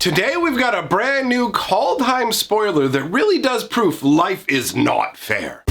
Today we've got a brand new Kaldheim spoiler that really does proof life is not fair.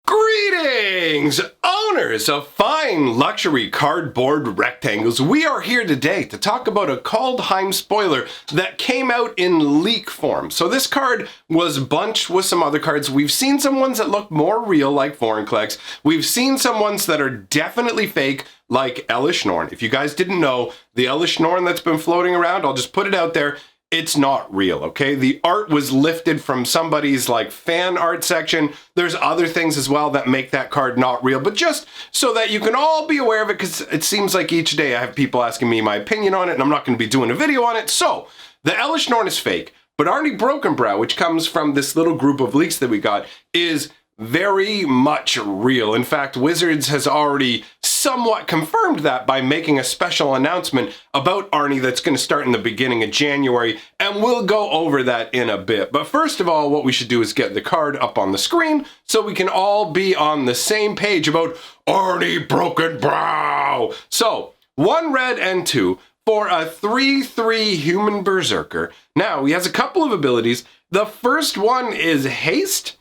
Greetings, owners of fine luxury cardboard rectangles. We are here today to talk about a Kaldheim spoiler that came out in leak form. So this card was bunched with some other cards. We've seen some ones that look more real, like Foreign Collects. We've seen some ones that are definitely fake, like Elish Norn. If you guys didn't know, the Elish Norn that's been floating around, I'll just put it out there. It's not real, okay? The art was lifted from somebody's like fan art section. There's other things as well that make that card not real, but just so that you can all be aware of it, because it seems like each day I have people asking me my opinion on it, and I'm not going to be doing a video on it. So, the Elish Norn is fake, but Arni Brokenbrow, which comes from this little group of leaks that we got, is very much real. In fact, Wizards has already somewhat confirmed that by making a special announcement about Arni that's going to start in the beginning of January, and we'll go over that in a bit. But first of all, what we should do is get the card up on the screen so we can all be on the same page about Arni Brokenbrow. So, 1 red and 2 for a 3/3 human berserker. Now, he has a couple of abilities. The first one is haste.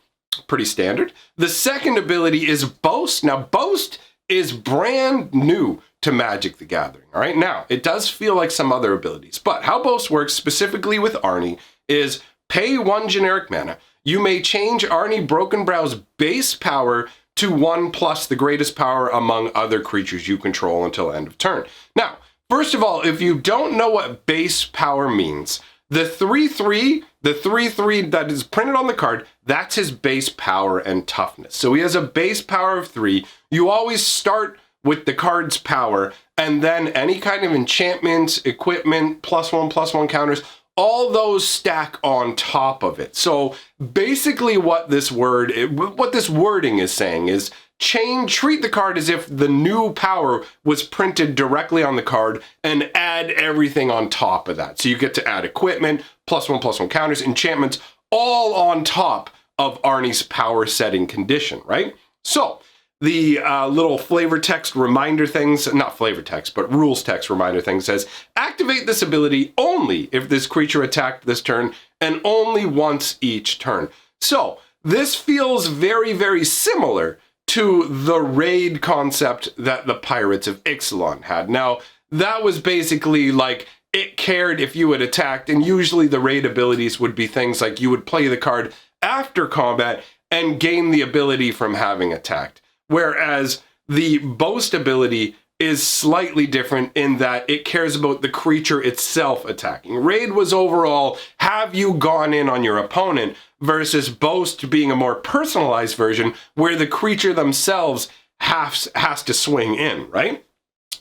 Pretty standard. The second ability is Boast. Now, Boast is brand new to Magic the Gathering. All right, now, it does feel like some other abilities, but how Boast works specifically with Arni is pay 1 generic mana. You may change Arni Brokenbrow's base power to 1 plus the greatest power among other creatures you control until end of turn. Now, first of all, if you don't know what base power means, the 3/3 that is printed on the card, that's his base power and toughness. So he has a base power of 3. You always start with the card's power, and then any kind of enchantments, equipment, +1/+1 counters, all those stack on top of it. So basically what this wording is saying is treat the card as if the new power was printed directly on the card and add everything on top of that. So you get to add equipment, +1/+1 counters, enchantments, all on top of Arni's power setting condition, right? So the little flavor text reminder things, not flavor text, but rules text reminder thing says, activate this ability only if this creature attacked this turn and only once each turn. So this feels very, very similar to the raid concept that the Pirates of Ixalan had. Now, that was basically like, it cared if you had attacked, and usually the raid abilities would be things like you would play the card after combat and gain the ability from having attacked. Whereas the Boast ability is slightly different in that it cares about the creature itself attacking. Raid was overall, have you gone in on your opponent, versus Boast being a more personalized version where the creature themselves has to swing in, right?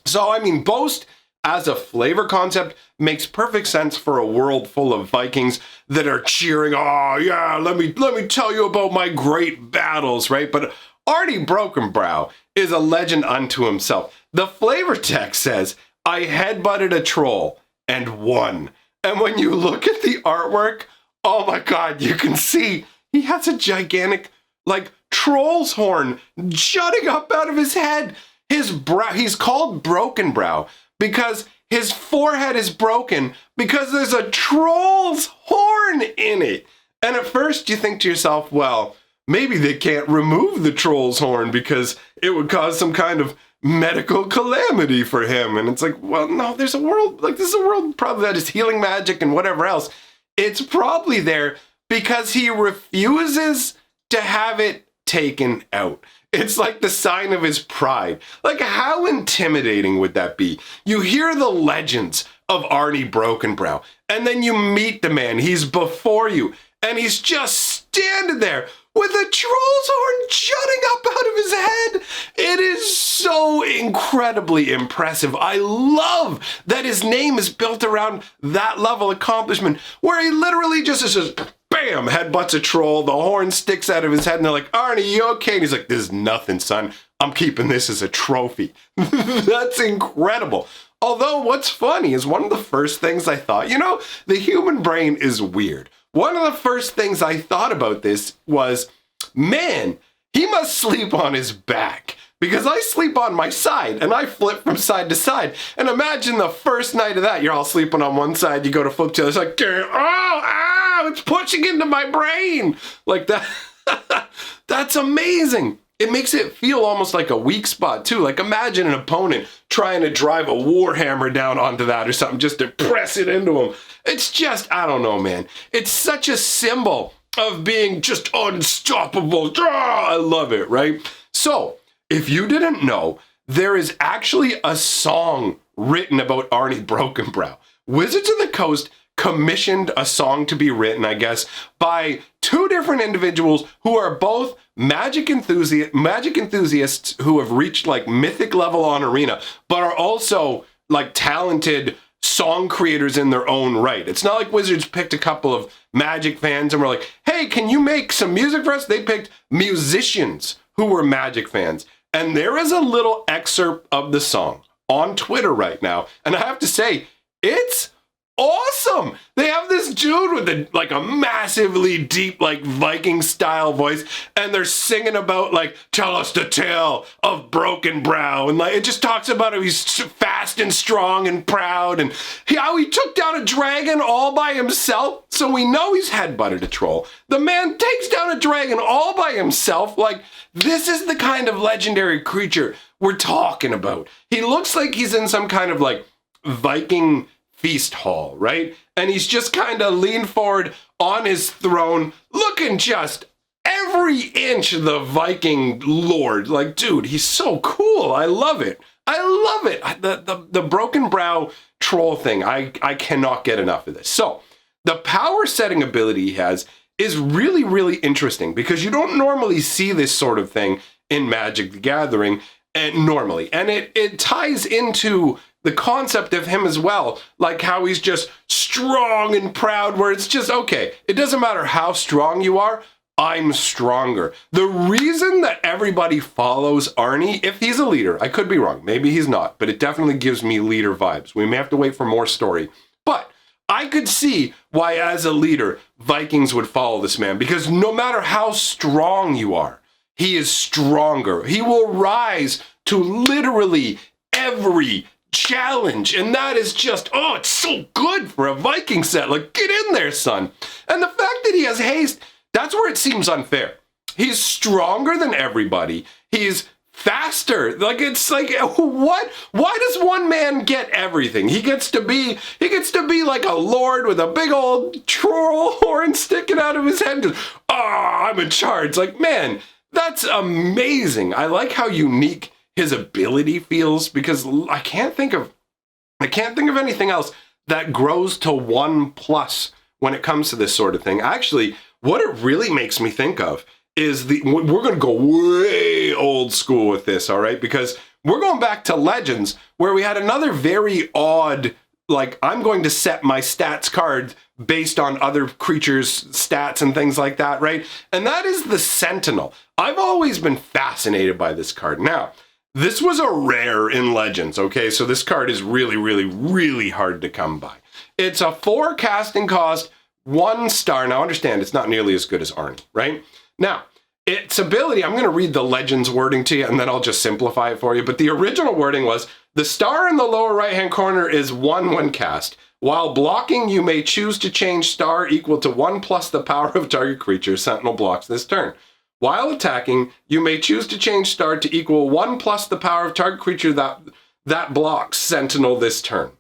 So, I mean, Boast as a flavor concept makes perfect sense for a world full of Vikings that are cheering, oh yeah, let me tell you about my great battles, right? But Arni Brokenbrow is a legend unto himself. The flavor text says, I headbutted a troll and won. And when you look at the artwork, oh my God, you can see he has a gigantic, like, troll's horn jutting up out of his head. He's called Brokenbrow because his forehead is broken because there's a troll's horn in it. And at first you think to yourself, well, maybe they can't remove the troll's horn because it would cause some kind of medical calamity for him. And it's like, well, no, there's a world, like, this is a world probably that is healing magic and whatever else. It's probably there because he refuses to have it taken out. It's like the sign of his pride. Like, how intimidating would that be? You hear the legends of Arni Brokenbrow, and then you meet the man. He's before you, and he's just standing there with a troll's horn jutting up out of his head. It is so incredibly impressive. I love that his name is built around that level of accomplishment, where he literally just says, bam, headbutts a troll, the horn sticks out of his head, and they're like, Arni, you okay? And he's like, this is nothing, son. I'm keeping this as a trophy. That's incredible. Although what's funny is one of the first things I thought, you know, the human brain is weird. One of the first things I thought about this was, man, he must sleep on his back because I sleep on my side and I flip from side to side. And imagine the first night of that, you're all sleeping on one side, you go to flip to the other, it's like, oh, it's pushing into my brain. Like that. That's amazing. It makes it feel almost like a weak spot too. Like imagine an opponent trying to drive a warhammer down onto that or something just to press it into him. It's just, I don't know, man. It's such a symbol of being just unstoppable. I love it, right? So, if you didn't know, there is actually a song written about Arni Brokenbrow. Wizards of the Coast commissioned a song to be written, I guess, by two different individuals who are both magic enthusiasts who have reached like mythic level on Arena, but are also like talented song creators in their own right. It's not like Wizards picked a couple of Magic fans and were like, hey, can you make some music for us? They picked musicians who were Magic fans. And there is a little excerpt of the song on Twitter right now. And I have to say, it's awesome. They have this dude with a massively deep, like Viking style voice, and they're singing about like, tell us the tale of Brokenbrow, and like it just talks about how he's fast and strong and proud, and how he took down a dragon all by himself. So we know he's headbutted a troll. The man takes down a dragon all by himself. Like, this is the kind of legendary creature we're talking about. He looks like he's in some kind of like Viking feast hall, right? And he's just kind of leaned forward on his throne, looking just every inch the Viking lord. Like, dude, he's so cool. I love it. I love it. The Brokenbrow troll thing, I cannot get enough of this. So, the power setting ability he has is really, really interesting because you don't normally see this sort of thing in Magic the Gathering normally. And it ties into the concept of him as well, like how he's just strong and proud, where it's just, okay, it doesn't matter how strong you are, I'm stronger. The reason that everybody follows Arni, if he's a leader, I could be wrong, maybe he's not, but it definitely gives me leader vibes. We may have to wait for more story. But I could see why, as a leader, Vikings would follow this man, because no matter how strong you are, he is stronger. He will rise to literally every challenge, and that is just, oh, it's so good for a Viking set. Like, get in there, son. And the fact that he has haste, that's where it seems unfair. He's stronger than everybody. He's faster. Like, it's like, what? Why does one man get everything? He gets to be like a lord with a big old troll horn sticking out of his head. Just, I'm in charge. Like, man, that's amazing. I like how unique his ability feels, because I can't think of anything else that grows to 1+ when it comes to this sort of thing. Actually, what it really makes me think of is we're going to go way old school with this, all right? Because we're going back to Legends, where we had another very odd, like, I'm going to set my stats card based on other creatures' stats and things like that, right? And that is the Sentinel. I've always been fascinated by this card. Now, this was a rare in Legends, okay? So this card is really, really, really hard to come by. It's a 4 casting cost, 1 star. Now, understand, it's not nearly as good as Arni, right? Now, its ability, I'm going to read the Legends wording to you, and then I'll just simplify it for you. But the original wording was, the star in the lower right-hand corner is 1 when cast. While blocking, you may choose to change star equal to 1+ the power of target creature. Sentinel blocks this turn. While attacking, you may choose to change star to equal 1+ the power of target creature that blocks Sentinel this turn.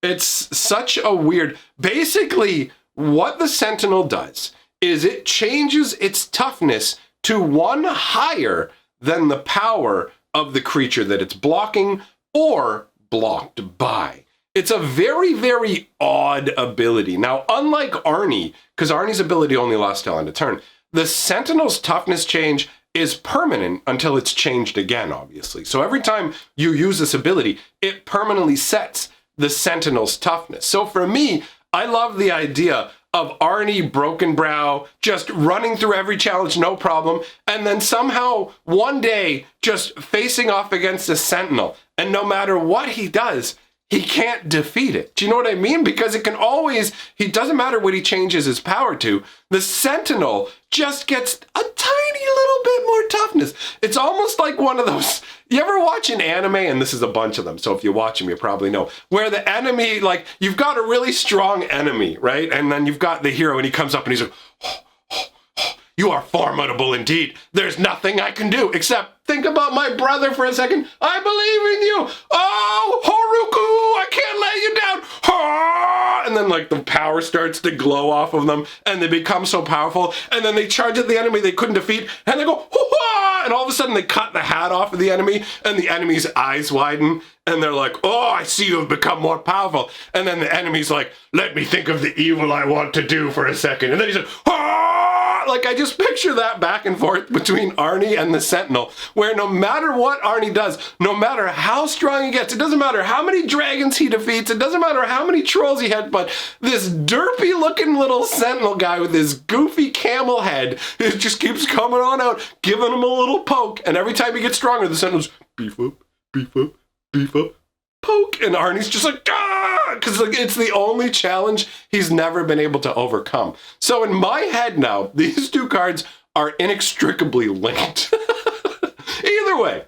It's such a weird... Basically, what the Sentinel does is it changes its toughness to 1 higher than the power of the creature that it's blocking or blocked by. It's a very, very odd ability. Now, unlike Arni, because Arni's ability only lasts till end of turn, the Sentinel's toughness change is permanent until it's changed again, obviously. So every time you use this ability, it permanently sets the Sentinel's toughness. So for me, I love the idea of Arni Brokenbrow just running through every challenge, no problem, and then somehow one day just facing off against a Sentinel. And no matter what he does, he can't defeat it. Do you know what I mean? Because it can always, he doesn't matter what he changes his power to. The Sentinel just gets a tiny little bit more toughness. It's almost like one of those, you ever watch an anime, and this is a bunch of them, so if you watch them, you probably know, where the enemy, like, you've got a really strong enemy, right? And then you've got the hero, and he comes up and he's like, you are formidable indeed. There's nothing I can do except think about my brother for a second. I believe in you. Oh, Haruku, I can't let you down. Ah! And then like the power starts to glow off of them and they become so powerful. And then they charge at the enemy they couldn't defeat and they go, hoo-ha! And all of a sudden they cut the hat off of the enemy and the enemy's eyes widen. And they're like, oh, I see you have become more powerful. And then the enemy's like, let me think of the evil I want to do for a second. And then he's like, ah! Like, I just picture that back and forth between Arni and the Sentinel, where no matter what Arni does, no matter how strong he gets, it doesn't matter how many dragons he defeats, it doesn't matter how many trolls he had, but this derpy-looking little Sentinel guy with his goofy camel head, it just keeps coming on out, giving him a little poke, and every time he gets stronger, the Sentinel's beef up, beef up, beef up, poke, and Arni's just like, ah! Because like, it's the only challenge he's never been able to overcome. So in my head now, these two cards are inextricably linked. Either way,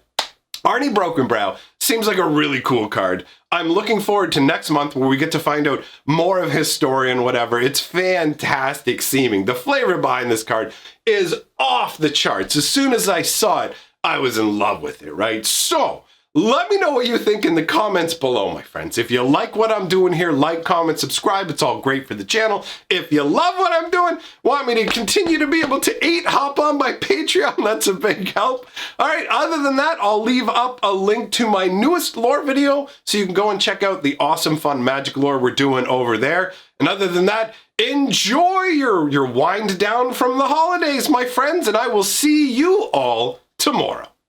Arni Brokenbrow seems like a really cool card. I'm looking forward to next month where we get to find out more of his story and whatever. It's fantastic seeming. The flavor behind this card is off the charts. As soon as I saw it, I was in love with it, right? So, let me know what you think in the comments below, my friends. If you like what I'm doing here, like, comment, subscribe. It's all great for the channel. If you love what I'm doing, want me to continue to be able to eat, hop on my Patreon. That's a big help. All right, other than that, I'll leave up a link to my newest lore video so you can go and check out the awesome, fun magic lore we're doing over there. And other than that, enjoy your wind down from the holidays, my friends, and I will see you all tomorrow.